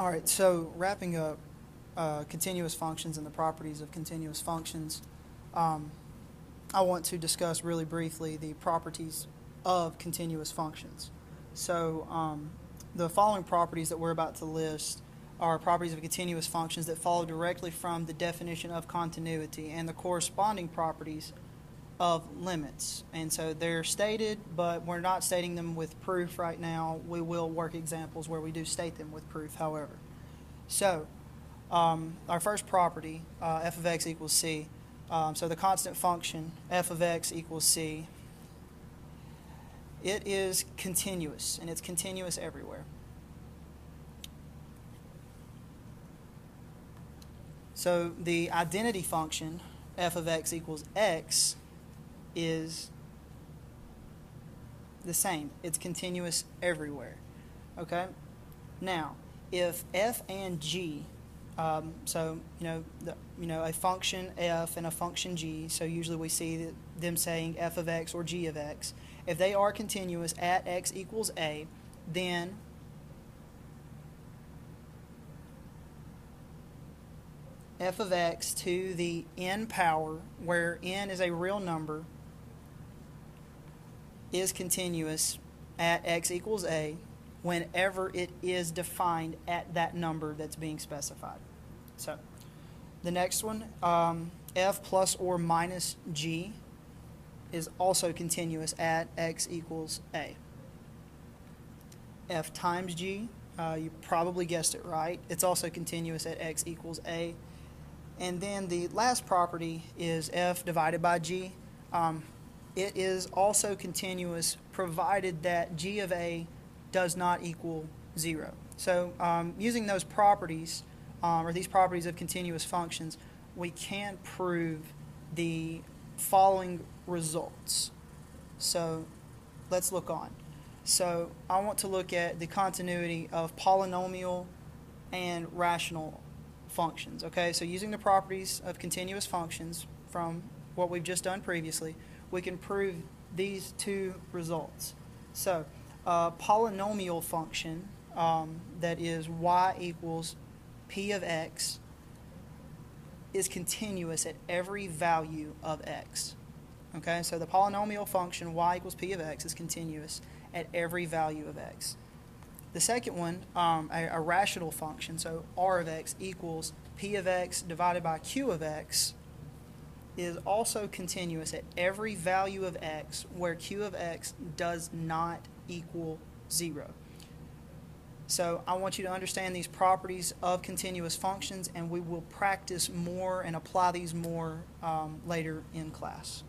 All right, so wrapping up continuous functions and the properties of continuous functions, I want to discuss really briefly the properties of continuous functions. So the following properties that we're about to list are properties of continuous functions that follow directly from the definition of continuity and the corresponding properties of limits. And so they're stated, but we're not stating them with proof right now. We will work examples where we do state them with proof, however. So our first property, f of x equals c. So the constant function f of x equals c, it is continuous, and it's continuous everywhere. So the identity function f of x equals x is the same. It's continuous everywhere. Okay? Now, if f and g, so a function f and a function g, so usually we see them saying f of x or g of x. If they are continuous at x equals a, then f of x to the n power, where n is a real number, is continuous at x equals a whenever it is defined at that number that's being specified. So the next one, f plus or minus g, is also continuous at x equals a. F times g, you probably guessed it right. It's also continuous at x equals a. And then the last property is f divided by g. It is also continuous provided that g of a does not equal 0. So using those properties, or these properties of continuous functions, we can prove the following results. So let's look on. So I want to look at the continuity of polynomial and rational functions. Okay, so using the properties of continuous functions from what we've just done previously, we can prove these two results. So a polynomial function that is y equals p of x is continuous at every value of x. Okay, so the polynomial function y equals p of x is continuous at every value of x. The second one, a rational function, so r of x equals p of x divided by q of x, is also continuous at every value of x where q of x does not equal 0. So I want you to understand these properties of continuous functions, and we will practice more and apply these more later in class.